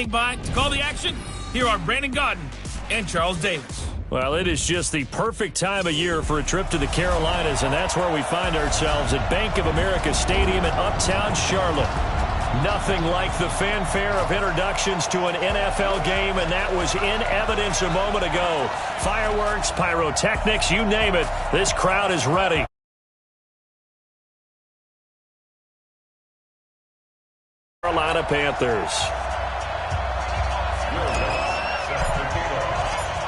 standing by to call the action, here are Brandon Gaudin and Charles Davis. Well, it is just the perfect time of year for a trip to the Carolinas, and that's where we find ourselves at Bank of America Stadium in Uptown Charlotte. Nothing like the fanfare of introductions to an NFL game, and that was in evidence a moment ago. Fireworks, pyrotechnics, you name it, this crowd is ready. Carolina Panthers.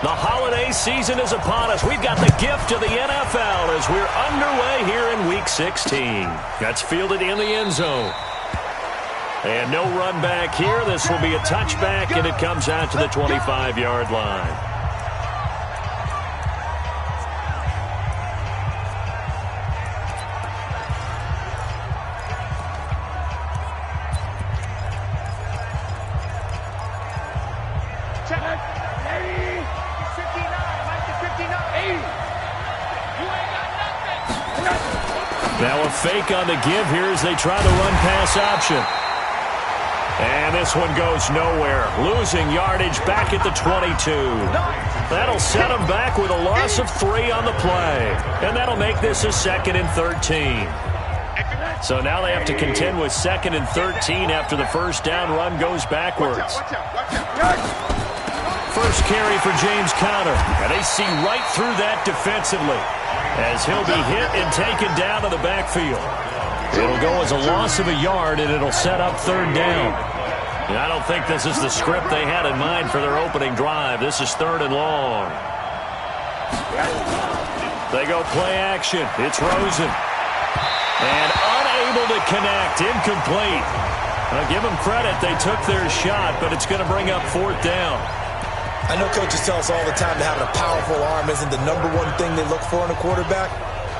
The holiday season is upon us. We've got the gift of the NFL as we're underway here in Week 16. That's fielded in the end zone. And no run back here. This will be a touchback, and it comes out to the 25-yard line. Now a fake on the give here as they try the run-pass option. And this one goes nowhere. Losing yardage back at the 22. That'll set them back with a loss of 3 on the play. And that'll make this a 2nd and 13. So now they have to contend with 2nd and 13 after the first down run goes backwards. First carry for James Conner. And they see right through that defensively, as he'll be hit and taken down to the backfield. It'll go as a loss of a yard, and it'll set up 3rd down. And I don't think this is the script they had in mind for their opening drive. This is 3rd and long. They go play action. It's Rosen. And unable to connect. Incomplete. I'll give them credit. They took their shot, but it's going to bring up 4th down. I know coaches tell us all the time that having a powerful arm isn't the #1 thing they look for in a quarterback.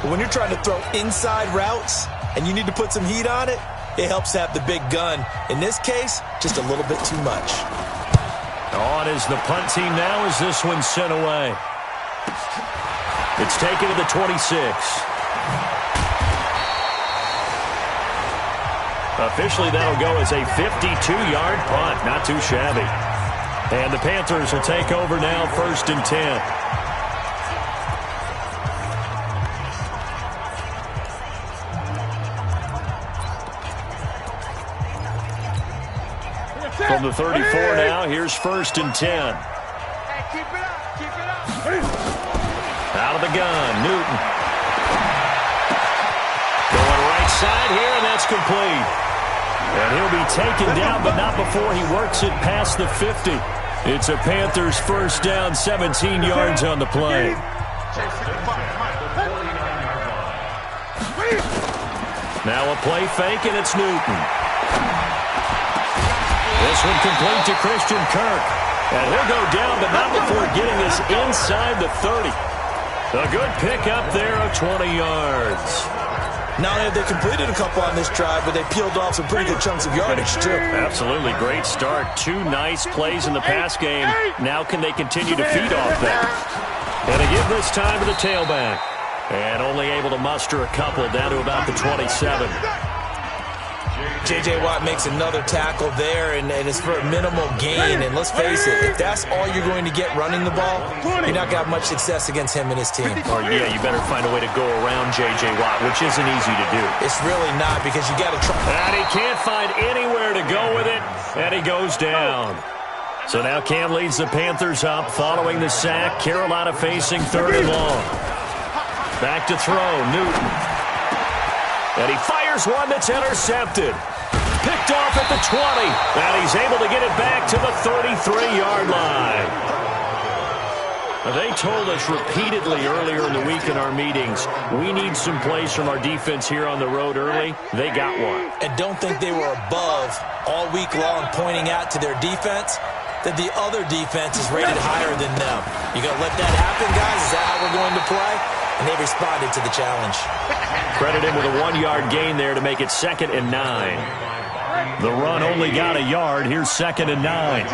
But when you're trying to throw inside routes and you need to put some heat on it, it helps to have the big gun. In this case, just a little bit too much. On is the punt team now as this one's sent away. It's taken to the 26. Officially, that'll go as a 52-yard punt. Not too shabby. And the Panthers will take over now, 1st and 10. From the 34 now, here's 1st and 10. Out of the gun, Newton. Going right side here, and that's complete. And he'll be taken down, but not before he works it past the 50. It's a Panthers 1st down, 17 yards on the play. Now a play fake, and it's Newton. This one complete to Christian Kirk. And he'll go down, but not before getting this inside the 30. A good pickup there of 20 yards. Not only have they completed a couple on this drive, but they peeled off some pretty good chunks of yardage, too. Absolutely. Great start. 2 nice plays in the pass game. Now can they continue to feed off that? And to give this time to the tailback. And only able to muster a couple down to about the 27. J.J. Watt makes another tackle there, and it's for a minimal gain. And let's face it, if that's all you're going to get running the ball, you're not going to have much success against him and his team. Or, yeah, you better find a way to go around J.J. Watt, which isn't easy to do. It's really not, because you got to try. And he can't find anywhere to go with it, and he goes down. So now Cam leads the Panthers up following the sack. Carolina facing 3rd and long. Back to throw, Newton. And he fires one that's intercepted. Picked off at the 20, and he's able to get it back to the 33-yard line. They told us repeatedly earlier in the week in our meetings, we need some plays from our defense here on the road early. They got one. And don't think they were above all week long pointing out to their defense that the other defense is rated higher than them. You going to let that happen, guys? Is that how we're going to play? And they responded to the challenge. Credit him with a 1-yard gain there to make it 2nd and 9. The run only got a yard. Here's 2nd and 9.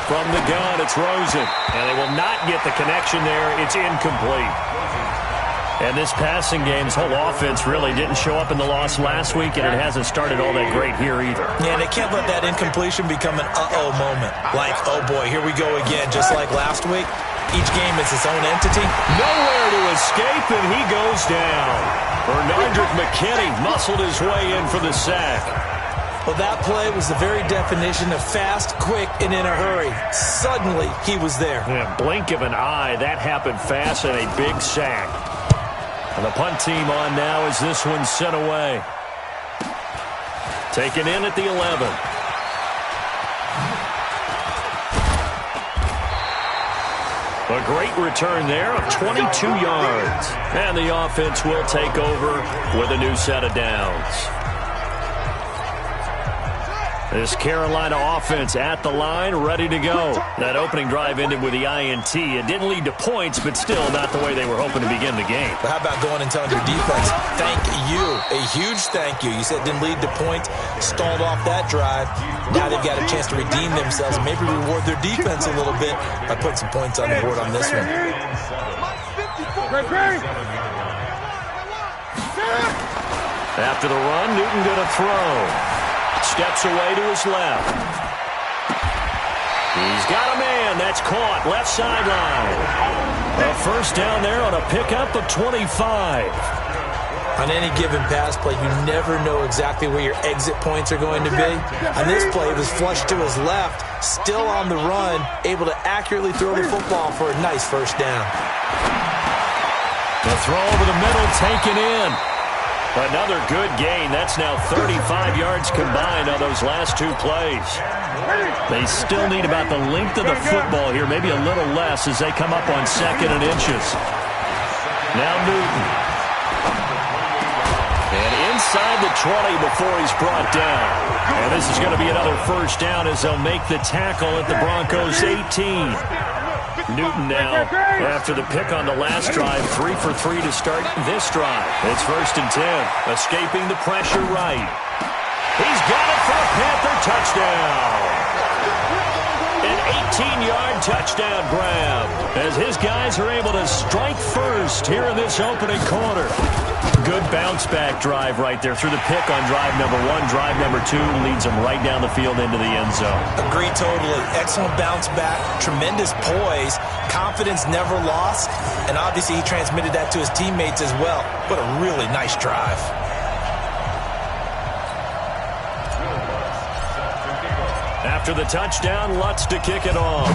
From the gun, it's Rosen. And they will not get the connection there. It's incomplete. And this passing game's whole offense really didn't show up in the loss last week, and it hasn't started all that great here either. Yeah, they can't let that incompletion become an uh-oh moment. Like, oh boy, here we go again, just like last week. Each game is its own entity. Nowhere to escape, and he goes down. Bernardrick McKinney muscled his way in for the sack. Well, that play was the very definition of fast, quick, and in a hurry. Suddenly, he was there. Yeah, blink of an eye, that happened fast, and a big sack. And the punt team on now as this one's sent away. Taken in at the 11. A great return there of 22 yards. And the offense will take over with a new set of downs. This Carolina offense at the line, ready to go. That opening drive ended with the INT. It didn't lead to points, but still not the way they were hoping to begin the game. But how about going and telling your defense, thank you, a huge thank you. You said it didn't lead to points, stalled off that drive. Now they've got a chance to redeem themselves and maybe reward their defense a little bit by putting some points on the board on this one. After the run, Newton going to throw. Steps away to his left. He's got a man. That's caught. Left sideline. A first down there on a pickup of 25. On any given pass play, you never know exactly where your exit points are going to be. On this play, it was flushed to his left, still on the run, able to accurately throw the football for a nice first down. The throw over the middle taken in. Another good gain. That's now 35 yards combined on those last two plays. They still need about the length of the football here, maybe a little less as they come up on 2nd and inches. Now Newton. And inside the 20 before he's brought down. And this is going to be another first down as they'll make the tackle at the Broncos' 18. Newton now, after the pick on the last drive, 3 for 3 to start this drive. It's 1st and 10, escaping the pressure right. He's got it for a Panther touchdown. An 18-yard touchdown grab as his guys are able to strike first here in this opening quarter. Good bounce-back drive right there through the pick on drive number 1. Drive number 2 leads them right down the field into the end zone. Agree totally. Excellent bounce back, tremendous poise, confidence never lost, and obviously he transmitted that to his teammates as well. What a really nice drive. After the touchdown, Lutz to kick it off.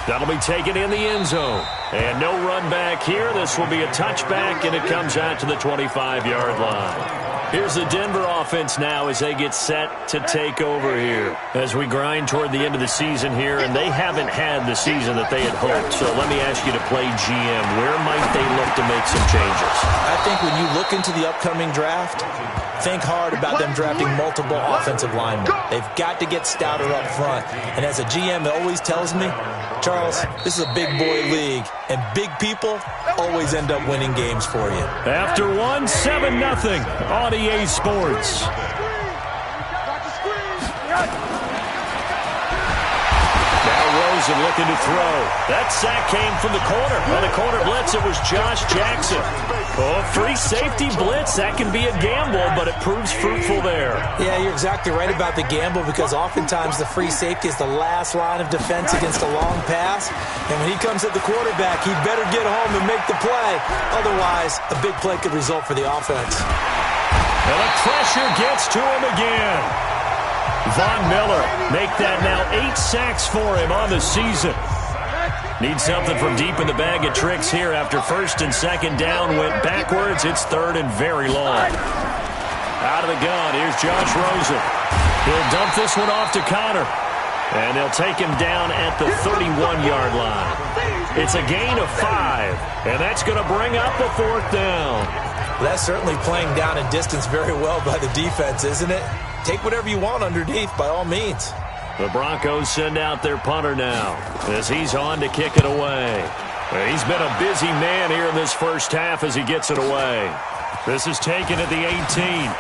That'll be taken in the end zone. And no run back here. This will be a touchback, and it comes out to the 25-yard line. Here's the Denver offense now as they get set to take over here. As we grind toward the end of the season here, and they haven't had the season that they had hoped. So let me ask you to play GM. Where might they look to make some changes? I think when you look into the upcoming draft, think hard about them drafting multiple offensive linemen. They've got to get stouter up front. And as a GM, it always tells me, Charles, this is a big boy league, and big people always end up winning games for you. After 7-0 on EA Sports. Rosen looking to throw. That sack came from the corner. On the corner blitz, it was Josh Jackson. Oh, free safety blitz. That can be a gamble, but it proves fruitful there. Yeah, you're exactly right about the gamble because oftentimes the free safety is the last line of defense against a long pass. And when he comes at the quarterback, he better get home and make the play. Otherwise, a big play could result for the offense. And the pressure gets to him again. Von Miller make that now 8 sacks for him on the season. Needs something from deep in the bag of tricks here after 1st and 2nd down went backwards. It's 3rd and very long. Out of the gun, here's Josh Rosen. He'll dump this one off to Connor. And they'll take him down at the 31-yard line. It's a gain of 5, and that's going to bring up a 4th down. Well, that's certainly playing down in distance very well by the defense, isn't it? Take whatever you want underneath, by all means. The Broncos send out their punter now as he's on to kick it away. He's been a busy man here in this first half as he gets it away. This is taken at the 18.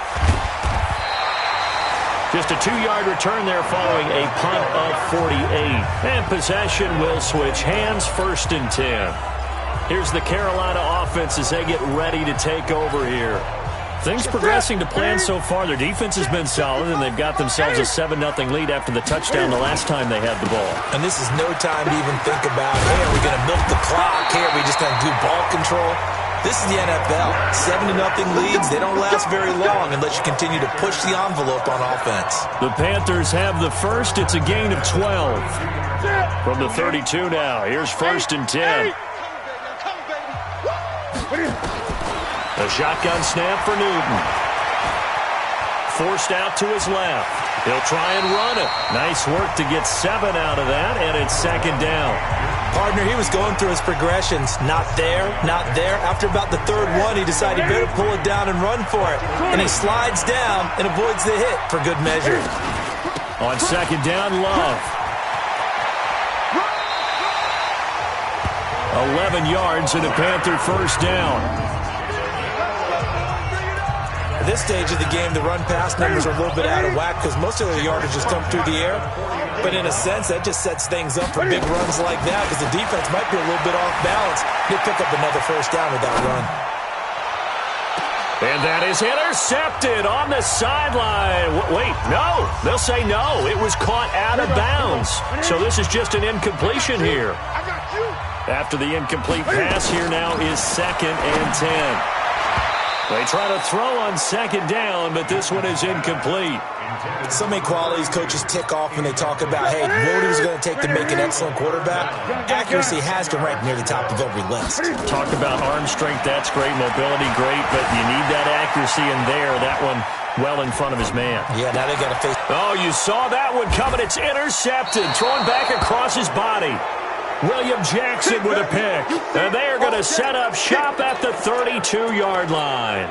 Just a 2-yard return there following a punt of 48. And possession will switch hands, 1st and 10. Here's the Carolina offense as they get ready to take over here. Things progressing to plan so far. Their defense has been solid, and they've got themselves a 7-0 lead after the touchdown the last time they had the ball. And this is no time to even think about, hey, are we going to milk the clock? Hey, are we just going to do ball control? This is the NFL. 7-0 leads, they don't last very long unless you continue to push the envelope on offense. The Panthers have the first. It's a gain of 12. From the 32 now. Here's 1st and 10. A shotgun snap for Newton. Forced out to his left. He'll try and run it. Nice work to get 7 out of that, and it's 2nd down. Partner, he was going through his progressions. Not there, not there. After about the 3rd one, he decided he better pull it down and run for it. And he slides down and avoids the hit for good measure. On 2nd down, Love. 11 yards and a Panther 1st down. At this stage of the game, the run-pass numbers are a little bit out of whack because most of the yardage just come through the air. But in a sense, that just sets things up for big runs like that because the defense might be a little bit off balance. They pick up another 1st down with that run. And that is intercepted on the sideline. Wait, no. They'll say no. It was caught out of bounds. So this is just an incompletion here. After the incomplete pass, here now is 2nd and 10. They try to throw on 2nd down, but this one is incomplete. So many qualities coaches tick off when they talk about, hey, what is it going to take to make an excellent quarterback? Accuracy has to rank near the top of every list. Talk about arm strength, that's great. Mobility, great, but you need that accuracy in there. That one well in front of his man. Yeah, now they got to face. Oh, you saw that one coming. It's intercepted. Thrown back across his body. William Jackson with a pick. And they are going to set up shop at the 32-yard line.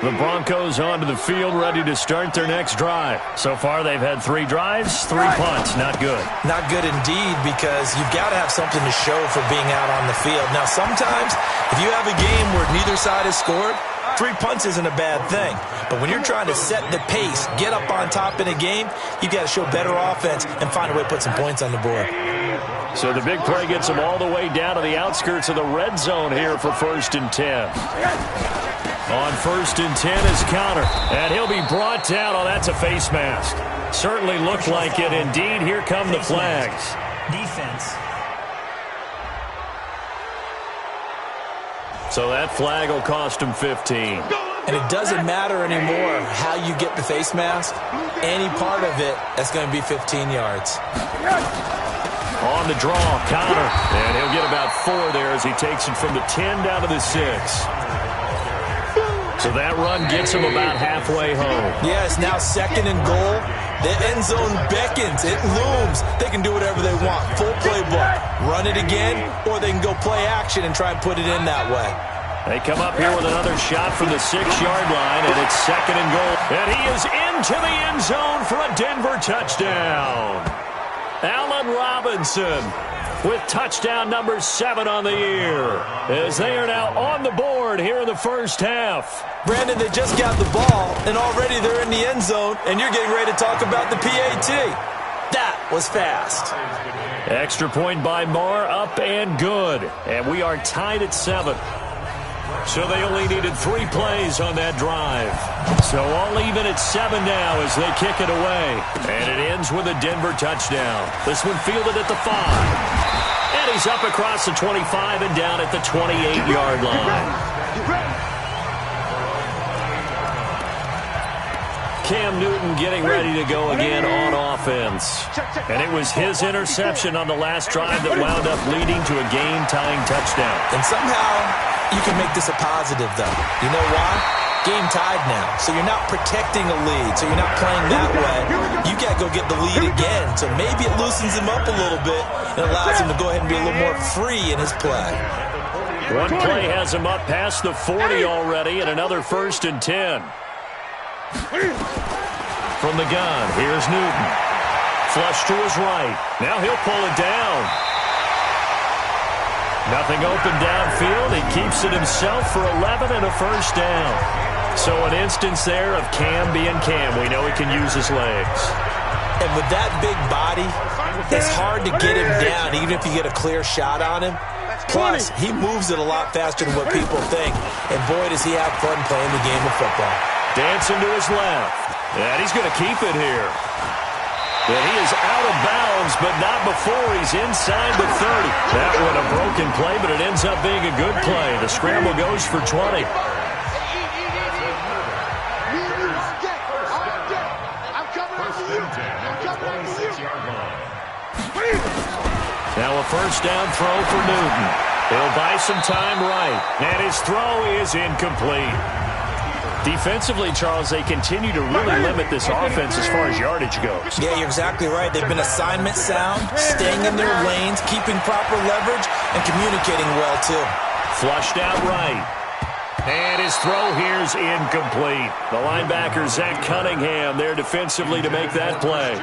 The Broncos onto the field, ready to start their next drive. So far, they've had 3 drives, 3 punts. Not good. Not good indeed, because you've got to have something to show for being out on the field. Now, sometimes, if you have a game where neither side has scored, 3 punts isn't a bad thing. But when you're trying to set the pace, get up on top in a game, you've got to show better offense and find a way to put some points on the board. So the big play gets them all the way down to the outskirts of the red zone here for 1st and 10. On 1st and 10 is Counter. And he'll be brought down. Oh, that's a face mask. Certainly looked like it. Indeed, here come the flags. Defense. So that flag will cost him 15. And it doesn't matter anymore how you get the face mask. Any part of it, that's going to be 15 yards. On the draw, Counter. And he'll get about 4 there as he takes it from the 10 down to the 6. So that run gets him about halfway home. Yeah, it's now 2nd and goal. The end zone beckons. It looms. They can do whatever they want. Full playbook. Run it again, or they can go play action and try and put it in that way. They come up here with another shot from the 6-yard line, and it's 2nd and goal. And he is into the end zone for a Denver touchdown. Allen Robinson with touchdown number 7 on the year, as they are now on the board here in the 1st half. Brandon, they just got the ball, and already they're in the end zone, and you're getting ready to talk about the PAT. That was fast. Extra point by Marr, up and good. And we are tied at 7. So they only needed 3 plays on that drive. So all even at 7 now as they kick it away. And it ends with a Denver touchdown. This one fielded at the 5. And he's up across the 25 and down at the 28-yard line. Cam Newton getting ready to go again on offense. And it was his interception on the last drive that wound up leading to a game-tying touchdown. And somehow you can make this a positive, though. You know why? Game tied now. So you're not protecting a lead. So you're not playing that way. You got to go get the lead again. So maybe it loosens him up a little bit and allows him to go ahead and be a little more free in his play. One play has him up past the 40 already, and another 1st and 10. From the gun, here's Newton. Flush to his right. Now he'll pull it down. Nothing open downfield. He keeps it himself for 11 and a 1st down. So an instance there of Cam being Cam. We know he can use his legs. And with that big body, it's hard to get him down, even if you get a clear shot on him. Plus, he moves it a lot faster than what people think. And boy, does he have fun playing the game of football. Dancing to his left. And he's going to keep it here. And he is out of bounds, but not before he's inside the 30. That one a broken play, but it ends up being a good play. The scramble goes for 20. Now a first down throw for Newton. He'll buy some time right. And his throw is incomplete. Defensively, Charles, they continue to really limit this offense as far as yardage goes. Yeah, you're exactly right. They've been assignment sound, staying in their lanes, keeping proper leverage, and communicating well, too. Flushed out right. And his throw here is incomplete. The linebacker, Zach Cunningham, there defensively to make that play.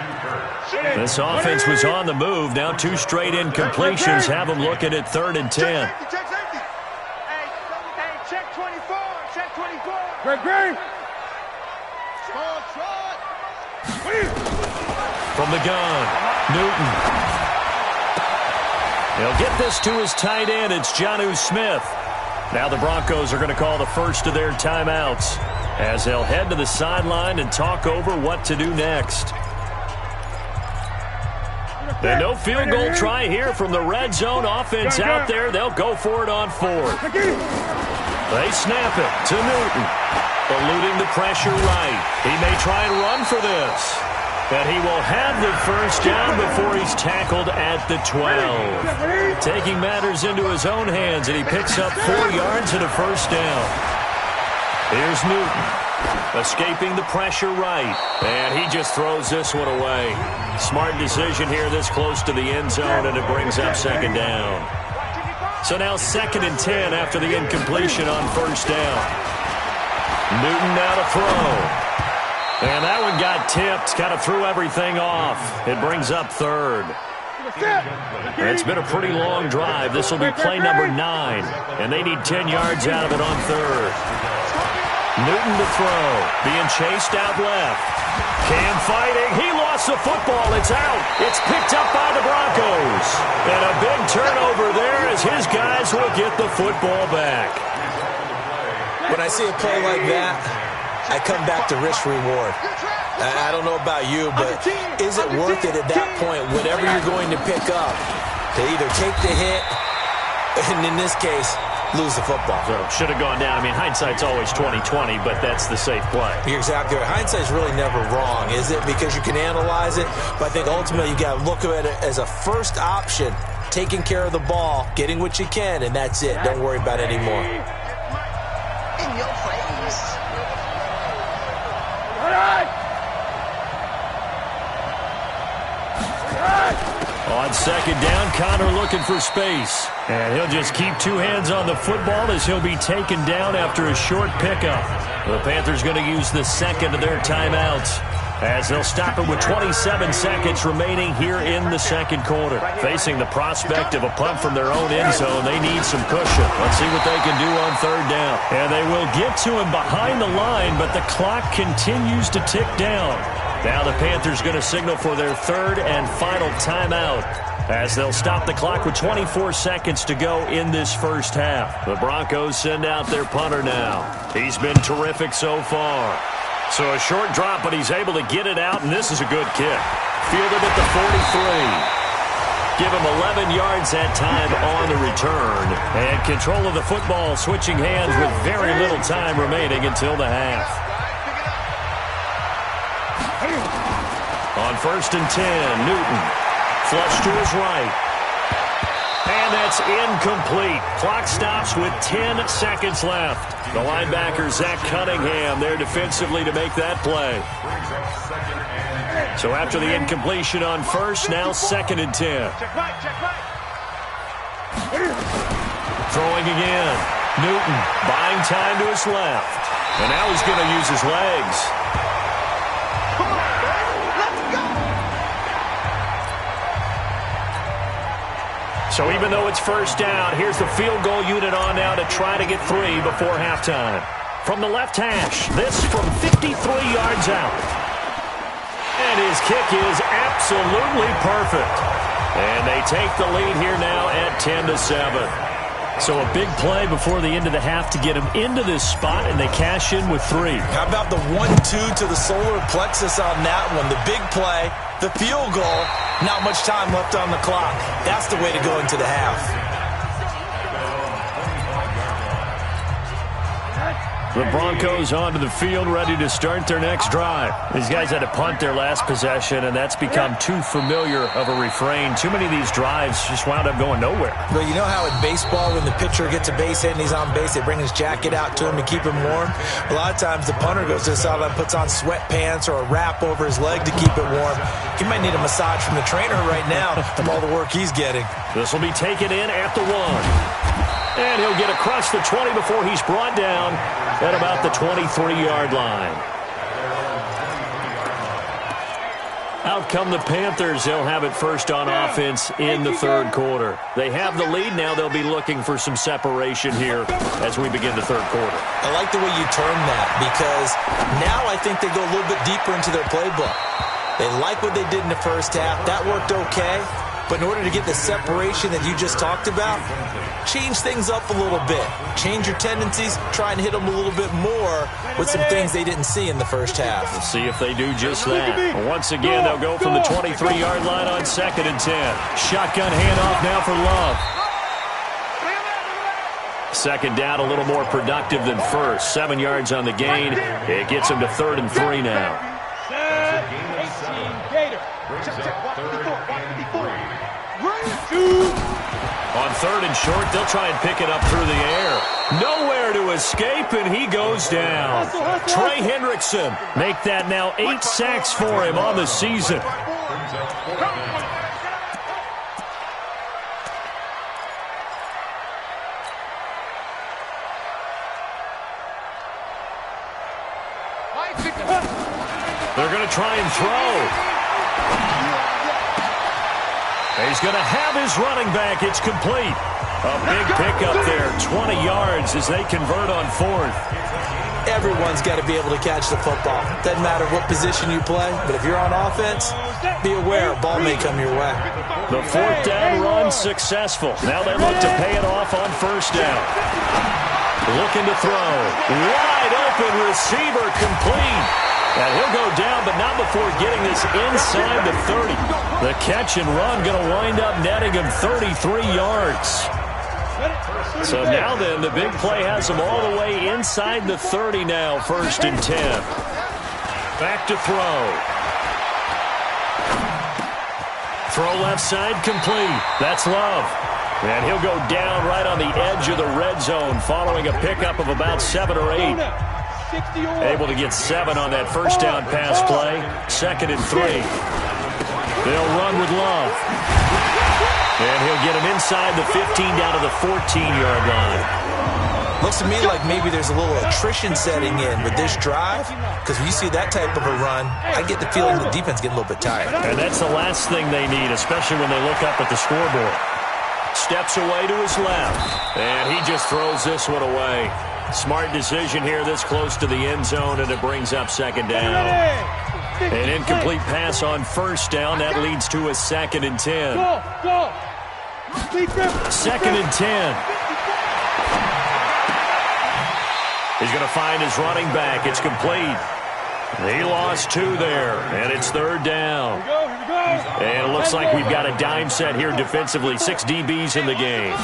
This offense was on the move. Now 2 straight incompletions have them looking at 3rd and 10. Check 24. Check 24. Great. From the gun, Newton. He'll get this to his tight end. It's Jonnu Smith. Now the Broncos are going to call the first of their timeouts as they'll head to the sideline and talk over what to do next. The no field goal try here from the red zone offense out there. They'll go for it on 4th. They snap it to Newton. Eluding the pressure right. He may try and run for this. But he will have the first down before he's tackled at the 12. Taking matters into his own hands, and he picks up 4 yards and a first down. Here's Newton. Escaping the pressure right. And he just throws this one away. Smart decision here this close to the end zone, and it brings up 2nd down. So now 2nd and 10 after the incompletion on first down. Newton now to throw. And that one got tipped, kind of threw everything off. It brings up 3rd. It's been a pretty long drive. This will be play number 9, and they need 10 yards out of it on 3rd. Newton to throw, being chased out left. Cam fighting. He lost the football. It's out. It's picked up by the Broncos. And a big turnover there as his guys will get the football back. When I see a play like that, I come back to risk-reward. I don't know about you, but is it worth it at that point, whatever you're going to pick up, to either take the hit, and in this case, lose the football? So should have gone down. I mean, hindsight's always 20/20, but that's the safe play. You're exactly right. Hindsight's really never wrong, is it? Because you can analyze it, but I think ultimately you got to look at it as a first option, taking care of the ball, getting what you can, and that's it. Don't worry about it anymore. In your face. On 2nd down, Connor looking for space. And he'll just keep 2 hands on the football as he'll be taken down after a short pickup. The Panthers going to use the 2nd of their timeouts as they'll stop it with 27 seconds remaining here in the 2nd quarter. Facing the prospect of a punt from their own end zone, they need some cushion. Let's see what they can do on 3rd down. And they will get to him behind the line, but the clock continues to tick down. Now the Panthers going to signal for their 3rd and final timeout as they'll stop the clock with 24 seconds to go in this first half. The Broncos send out their punter now. He's been terrific so far. So a short drop, but he's able to get it out, and this is a good kick. Fielded at the 43. Give him 11 yards that time on the return. And control of the football switching hands with very little time remaining until the half. On 1st and 10, Newton. Flush to his right. And that's incomplete. Clock stops with 10 seconds left. The linebacker, Zach Cunningham, there defensively to make that play. So after the incompletion on 1st, now 2nd and 10. Throwing again. Newton buying time to his left. And now he's going to use his legs. So even though it's first down, here's the field goal unit on now to try to get 3 before halftime. from the left hash. This from 53 yards out. And his kick is absolutely perfect. And they take the lead here now at 10-7. So a big play before the end of the half to get him into this spot, and they cash in with 3. How about the 1-2 to the solar plexus on that one? The big play, the field goal, not much time left on the clock. That's the way to go into the half. The Broncos onto the field, ready to start their next drive. These guys had to punt their last possession, and that's become too familiar of a refrain. Too many of these drives just wound up going nowhere. Well, you know how in baseball, when the pitcher gets a base hit and he's on base, they bring his jacket out to him to keep him warm? A lot of times the punter goes to the sideline, puts on sweatpants or a wrap over his leg to keep it warm. He might need a massage from the trainer right now from all the work he's getting. This will be taken in at the 1. And he'll get across the 20 before he's brought down at about the 23-yard line. Out come the Panthers. They'll have it first on offense in the third quarter. They have the lead now. They'll be looking for some separation here as we begin the third quarter. I like the way you term that, because now I think they go a little bit deeper into their playbook. They like what they did in the first half. That worked okay. But in order to get the separation that you just talked about, change things up a little bit. Change your tendencies, try and hit them a little bit more with some things they didn't see in the first half. We'll see if they do just that. Once again, they'll go from the 23-yard line on 2nd and 10. Shotgun handoff now for Love. Second down, a little more productive than first. 7 yards on the gain. It gets them to 3rd and 3 now. On 3rd and short, they'll try and pick it up through the air. Nowhere to escape, and he goes down. Trey Hendrickson make that now 8 sacks for him on the season. They're going to try and throw. He's going to have his running back. It's complete. A big pickup there, 20 yards as they convert on 4th. Everyone's got to be able to catch the football. Doesn't matter what position you play, but if you're on offense, be aware a ball may come your way. The 4th down run successful. Now they look to pay it off on 1st down. Looking to throw. Wide open receiver complete. And he'll go down, but not before getting this inside the 30. The catch and run going to wind up netting him 33 yards. So now then, the big play has him all the way inside the 30 now, 1st and 10. Back to throw. Throw left side complete. That's Love. And he'll go down right on the edge of the red zone following a pickup of about 7 or 8. Able to get 7 on that 1st down pass play. 2nd and 3. They'll run with Love. And he'll get him inside the 15 down to the 14-yard line. Looks to me like maybe there's a little attrition setting in with this drive, because when you see that type of a run, I get the feeling the defense getting a little bit tired. And that's the last thing they need, especially when they look up at the scoreboard. Steps away to his left, and he just throws this one away. Smart decision here this close to the end zone, and it brings up 2nd down. An incomplete pass on 1st down. That leads to a 2nd and 10. 2nd and 10. He's going to find his running back. It's complete. He lost 2 there, and it's 3rd down. And it looks like we've got a dime set here defensively. 6 DBs in the game.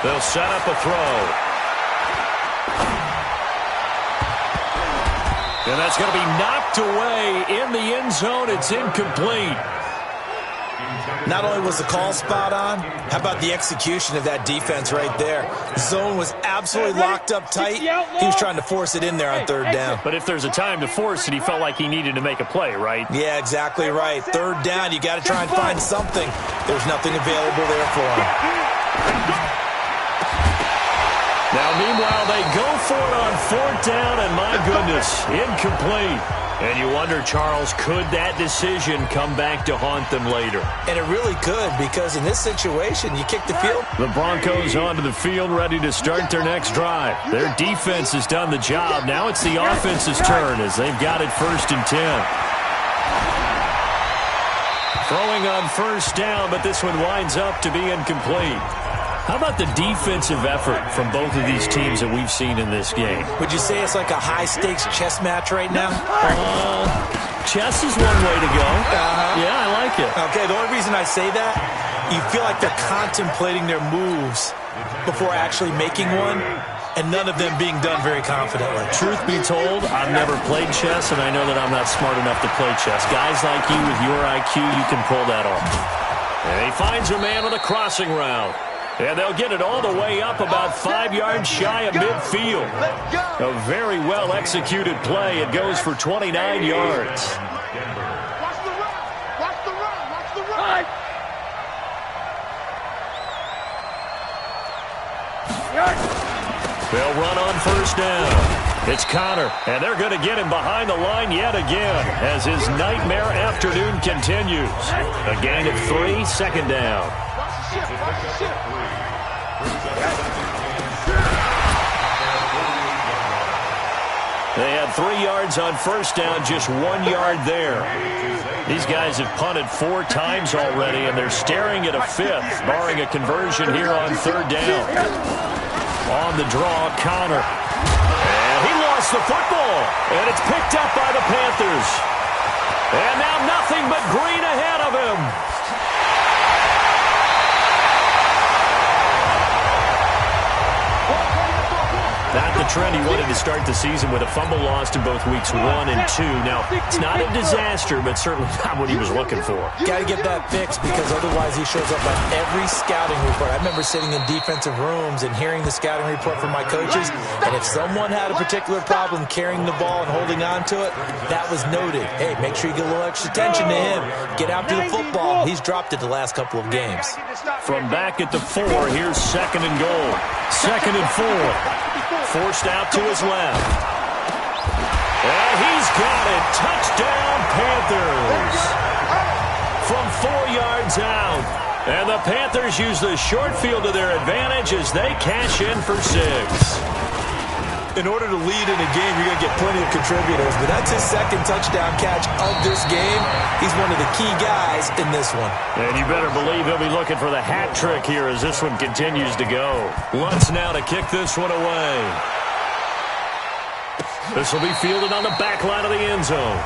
They'll set up a throw. And that's going to be knocked away in the end zone. It's incomplete. Not only was the call spot on, how about the execution of that defense right there? The zone was absolutely locked up tight. He was trying to force it in there on 3rd down. But if there's a time to force it, he felt like he needed to make a play, right? Yeah, exactly right. 3rd down, you got to try and find something. There's nothing available there for him. Now, meanwhile, they go for it on 4th down, and my goodness, incomplete. And you wonder, Charles, could that decision come back to haunt them later? And it really could, because in this situation, you kick the field. The Broncos onto the field, ready to start their next drive. Their defense has done the job. Now it's the offense's turn as they've got it 1st and 10. Throwing on 1st down, but this one winds up to be incomplete. How about the defensive effort from both of these teams that we've seen in this game? Would you say it's like a high-stakes chess match right now? Chess is one way to go. Yeah, I like it. Okay, the only reason I say that, you feel like they're contemplating their moves before actually making one, and none of them being done very confidently. Truth be told, I've never played chess, and I know that I'm not smart enough to play chess. Guys like you with your IQ, you can pull that off. And he finds a man on a crossing route. And they'll get it all the way up about 5 yards shy of midfield. A very well-executed play. It goes for 29 yards. Watch the run. Watch the run. Watch the run. They'll run on 1st down. It's Connor, and they're going to get him behind the line yet again as his nightmare afternoon continues. A gain of 3, 2nd down. Watch the ship. They had 3 yards on 1st down, just 1 yard there. These guys have punted 4 times already, and they're staring at a 5th, barring a conversion here on 3rd down. On the draw, Connor. And he lost the football, and it's picked up by the Panthers. And now nothing but green ahead of him. Not the trend he wanted to start the season with, a fumble lost in both weeks 1 and 2. Now, it's not a disaster, but certainly not what he was looking for. Got to get that fixed, because otherwise he shows up on every scouting report. I remember sitting in defensive rooms and hearing the scouting report from my coaches, and if someone had a particular problem carrying the ball and holding on to it, that was noted. Hey, make sure you get a little extra attention to him. Get after the football. He's dropped it the last couple of games. From back at the 4, here's 2nd and goal. 2nd and 4. Forced out to his left. And he's got it. Touchdown, Panthers. From 4 yards out. And the Panthers use the short field to their advantage as they cash in for 6. In order to lead in a game, you're going to get plenty of contributors, but that's his 2nd touchdown catch of this game. He's one of the key guys in this one. And you better believe he'll be looking for the hat trick here as this one continues to go. Lutz now to kick this one away. This will be fielded on the back line of the end zone.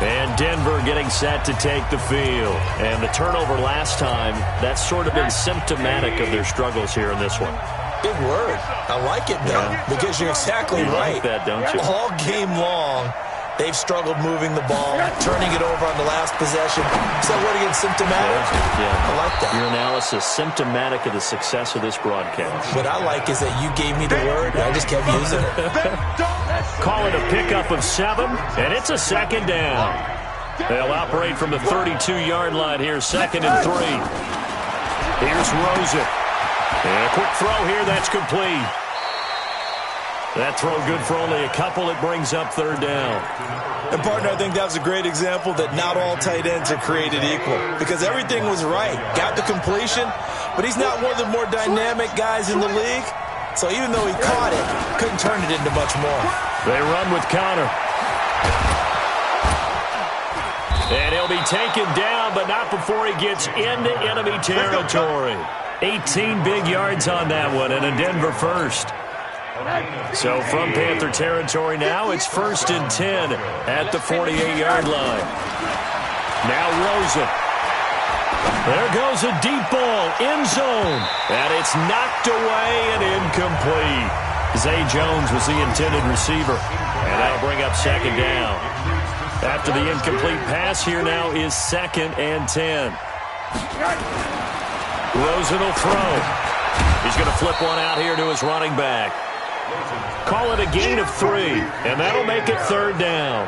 And Denver getting set to take the field. And the turnover last time, that's sort of been symptomatic of their struggles here in this one. Big word. I like it, though, because you're exactly right. Like that, don't you? All game long, they've struggled moving the ball, turning it over on the last possession. So what again, symptomatic? Yeah. I like that. Your analysis, symptomatic of the success of this broadcast. What I like is that you gave me the word, and I just kept using it. Call it a pickup of 7, and it's a 2nd down. They'll operate from the 32-yard line here, 2nd and 3. Here's Rosen. And a quick throw here, that's complete. That throw good for only a couple. It brings up 3rd down. And, partner, I think that was a great example that not all tight ends are created equal, because everything was right. Got the completion, but he's not one of the more dynamic guys in the league. So even though he caught it, couldn't turn it into much more. They run with Connor. And he'll be taken down, but not before he gets into enemy territory. 18 big yards on that one, and a Denver first. So from Panther territory now, it's 1st and 10 at the 48-yard line. Now Rosen. There goes a deep ball, end zone, and it's knocked away and incomplete. Zay Jones was the intended receiver, and that'll bring up 2nd down. After the incomplete pass, here now is 2nd and 10. Rosen will throw. He's going to flip one out here to his running back. Call it a gain of 3, and that'll make it 3rd down.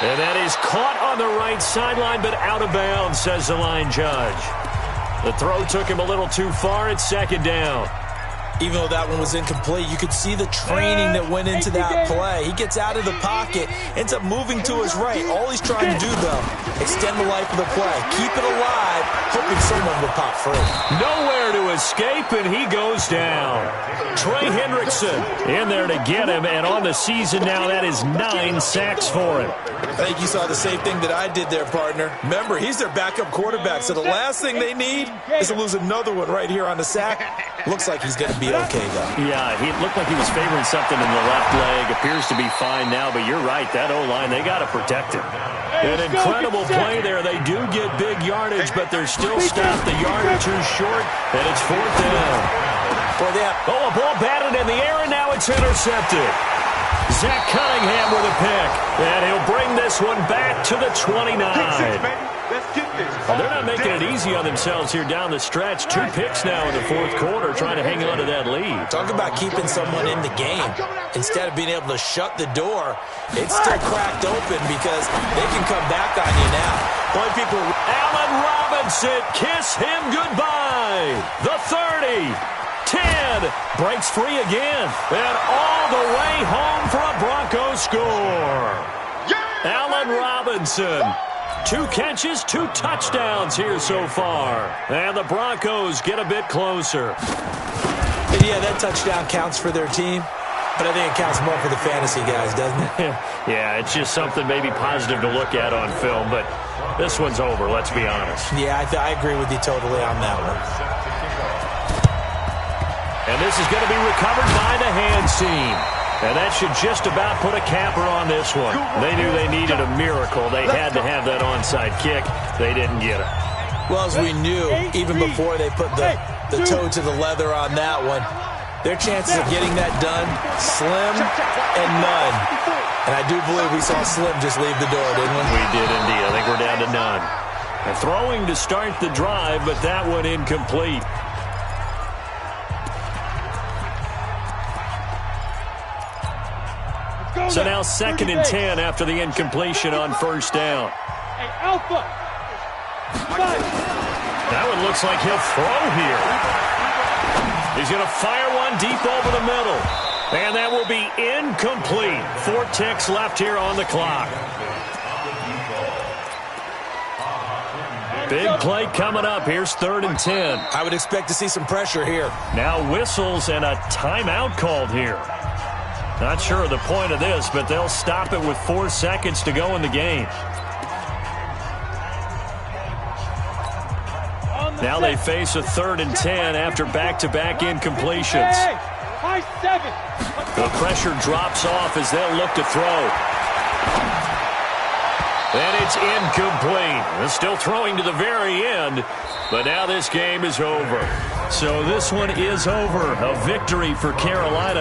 And that is caught on the right sideline, but out of bounds, says the line judge. The throw took him a little too far. It's second down. Even though that one was incomplete, you could see the training that went into that play. He gets out of the pocket, ends up moving to his right. All he's trying to do, though, extend the life of the play. Keep it alive, hoping someone will pop free. Nowhere to escape, and he goes down. Trey Hendrickson in there to get him, and on the season now, that is 9 sacks for him. I think you saw the same thing that I did there, partner. Remember, he's their backup quarterback, so the last thing they need is to lose another one right here on the sack. Looks like he's going to be okay, though. Yeah, he looked like he was favoring something in the left leg. Appears to be fine now, but you're right. That O-line, they got to protect him. An incredible play there. They do get big yardage, but they're still stopped a yard or two short, and it's 4th down. Oh, a ball batted in the air, and now it's intercepted. Zach Cunningham with a pick, and he'll bring this one back to the 29. Well, they're not making it easy on themselves here down the stretch. 2 picks now in the 4th quarter, trying to hang on to that lead. Talk about keeping someone in the game. Instead of being able to shut the door, it's still cracked open because they can come back on you now. Boy, people. Allen Robinson, kiss him goodbye. The 30. 10, breaks free again, and all the way home for a Broncos score. Allen Robinson, 2 catches, 2 touchdowns here so far, and the Broncos get a bit closer. And yeah, that touchdown counts for their team, but I think it counts more for the fantasy guys, doesn't it? Yeah, it's just something maybe positive to look at on film, but this one's over, let's be honest. Yeah, I agree with you totally on that one. And this is going to be recovered by the hands team. And that should just about put a capper on this one. They knew they needed a miracle. They had to have that onside kick. They didn't get it. Well, as we knew, even before they put the toe to the leather on that one, their chances of getting that done, slim and none. And I do believe we saw Slim just leave the door, didn't we? We did indeed. I think we're down to none. And throwing to start the drive, but that one incomplete. So now 2nd and 10 after the incompletion on 1st down. Hey, Alpha. That one looks like he'll throw here. He's going to fire one deep over the middle. And that will be incomplete. 4 ticks left here on the clock. Big play coming up. Here's 3rd and 10. I would expect to see some pressure here. Now whistles and a timeout called here. Not sure of the point of this, but they'll stop it with 4 seconds to go in the game. Now they face a 3rd and 10 after back-to-back incompletions. The pressure drops off as they'll look to throw. And it's incomplete. They're still throwing to the very end, but now this game is over. So this one is over. A victory for Carolina.